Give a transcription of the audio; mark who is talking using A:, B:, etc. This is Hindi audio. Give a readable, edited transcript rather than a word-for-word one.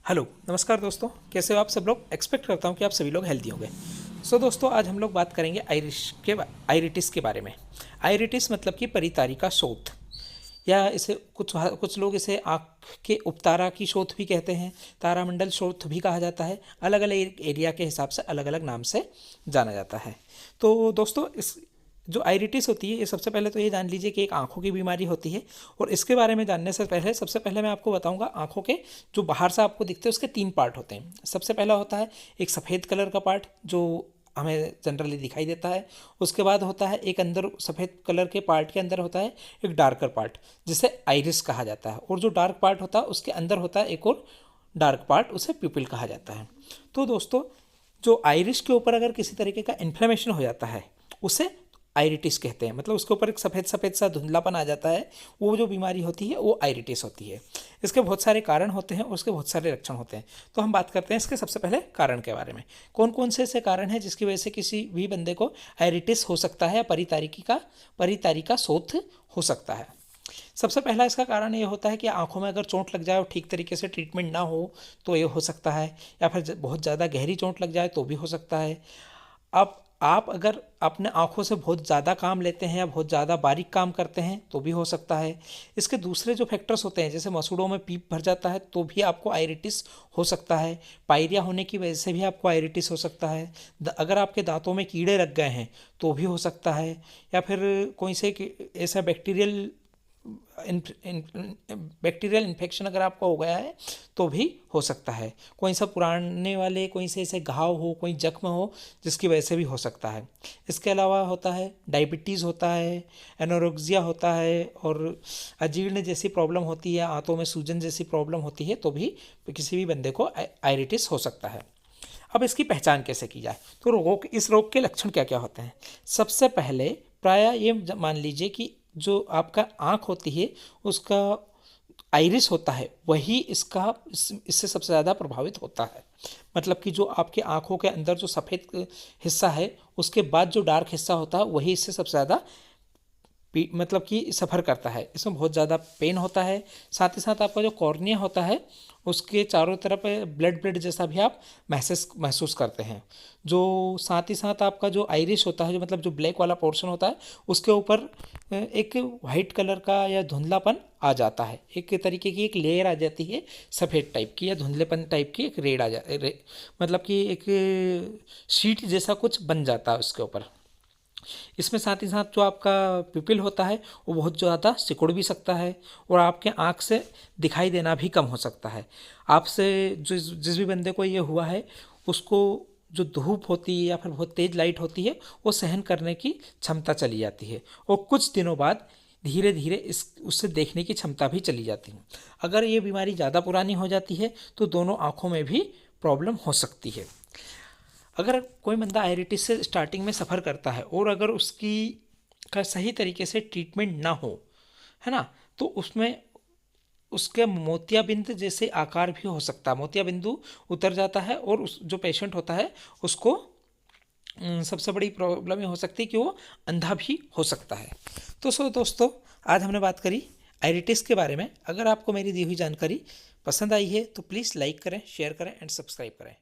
A: हेलो नमस्कार दोस्तों, कैसे हो आप सब लोग। एक्सपेक्ट करता हूँ कि आप सभी लोग हेल्दी होंगे। दोस्तों आज हम लोग बात करेंगे आइरिटिस के बारे में। आइरिटिस मतलब कि परितारिका शोथ, या इसे कुछ लोग इसे आँख के उपतारा की शोथ भी कहते हैं, तारामंडल शोथ भी कहा जाता है। अलग अलग एरिया के हिसाब से अलग अलग नाम से जाना जाता है। तो दोस्तों इस जो आइरिटिस होती है, ये सबसे पहले तो ये जान लीजिए कि एक आंखों की बीमारी होती है। और इसके बारे में जानने से पहले सबसे पहले मैं आपको बताऊंगा आंखों के जो बाहर से आपको दिखते हैं उसके 3 पार्ट होते हैं। सबसे पहला होता है एक सफ़ेद कलर का पार्ट जो हमें जनरली दिखाई देता है। उसके बाद होता है एक अंदर सफ़ेद कलर के पार्ट के अंदर होता है एक डार्कर पार्ट जिसे आइरिस कहा जाता है। और जो डार्क पार्ट होता है उसके अंदर होता है एक और डार्क पार्ट, उसे प्यूपिल कहा जाता है। तो दोस्तों जो आइरिस के ऊपर अगर किसी तरीके का इन्फ्लेमेशन हो जाता है उसे आइरिटिस कहते हैं। मतलब उसके ऊपर एक सफ़ेद सफ़ेद सा धुंधलापन आ जाता है, वो जो बीमारी होती है वो आइरिटिस होती है। इसके बहुत सारे कारण होते हैं और उसके बहुत सारे लक्षण होते हैं। तो हम बात करते हैं इसके सबसे पहले कारण के बारे में। कौन कौन से ऐसे कारण हैं जिसकी वजह से किसी भी बंदे को आइरिटिस हो सकता है या परितारिका शोथ हो सकता है। सबसे पहला इसका कारण ये होता है कि आंखों में अगर चोट लग जाए और ठीक तरीके से ट्रीटमेंट ना हो तो ये हो सकता है, या फिर बहुत ज़्यादा गहरी चोट लग जाए तो भी हो सकता है। अब आप अगर अपने आँखों से बहुत ज़्यादा काम लेते हैं या बहुत ज़्यादा बारीक काम करते हैं तो भी हो सकता है। इसके दूसरे जो फैक्टर्स होते हैं, जैसे मसूड़ों में पीप भर जाता है तो भी आपको आइरिटिस हो सकता है। पायरिया होने की वजह से भी आपको आइरिटिस हो सकता है। अगर आपके दांतों में कीड़े लग गए हैं तो भी हो सकता है। या फिर कोई से ऐसा बैक्टीरियल इन्फेक्शन अगर आपका हो गया है तो भी हो सकता है। कोई सा पुराने वाले कोई से ऐसे घाव हो, कोई जख्म हो जिसकी वजह से भी हो सकता है। इसके अलावा होता है डायबिटीज़ होता है, एनोरेक्सिया होता है, और अजीर्ण जैसी प्रॉब्लम होती है, आंतों में सूजन जैसी प्रॉब्लम होती है तो भी किसी भी बंदे को आइरिटिस हो सकता है। अब इसकी पहचान कैसे की जाए, तो इस रोग के लक्षण क्या क्या होते हैं। सबसे पहले प्रायः ये मान लीजिए कि जो आपका आँख होती है उसका आइरिस होता है वही इससे सबसे ज़्यादा प्रभावित होता है। मतलब कि जो आपके आँखों के अंदर जो सफ़ेद हिस्सा है उसके बाद जो डार्क हिस्सा होता है वही इससे सबसे ज़्यादा मतलब कि सफ़र करता है। इसमें बहुत ज़्यादा पेन होता है। साथ ही साथ आपका जो कॉर्निया होता है उसके चारों तरफ ब्लड ब्लड जैसा भी आप महसूस करते हैं। जो साथ ही साथ आपका जो आइरिस होता है, जो मतलब जो ब्लैक वाला पोर्शन होता है उसके ऊपर एक वाइट कलर का या धुंधलापन आ जाता है। एक तरीके की एक लेयर आ जाती है सफ़ेद टाइप की या धुंधलेपन टाइप की, एक मतलब कि एक शीट जैसा कुछ बन जाता है उसके ऊपर। इसमें साथ ही साथ जो आपका पिपिल होता है वो बहुत ज़्यादा सिकुड़ भी सकता है और आपके आँख से दिखाई देना भी कम हो सकता है। आपसे जिस भी बंदे को ये हुआ है उसको जो धूप होती है या फिर बहुत तेज़ लाइट होती है वो सहन करने की क्षमता चली जाती है, और कुछ दिनों बाद धीरे धीरे उससे देखने की क्षमता भी चली जाती है। अगर ये बीमारी ज़्यादा पुरानी हो जाती है तो दोनों आँखों में भी प्रॉब्लम हो सकती है। अगर कोई बंदा आइरिटिस से स्टार्टिंग में सफ़र करता है और अगर उसकी का सही तरीके से ट्रीटमेंट ना हो, है ना, तो उसमें उसके मोतियाबिंद जैसे आकार भी हो सकता है। मोतिया बिंदु उतर जाता है और उस जो पेशेंट होता है उसको सबसे बड़ी प्रॉब्लम ये हो सकती है कि वो अंधा भी हो सकता है। तो दोस्तों आज हमने बात करी आइरिटिस के बारे में। अगर आपको मेरी दी हुई जानकारी पसंद आई है तो प्लीज़ लाइक करें, शेयर करें एंड सब्सक्राइब करें।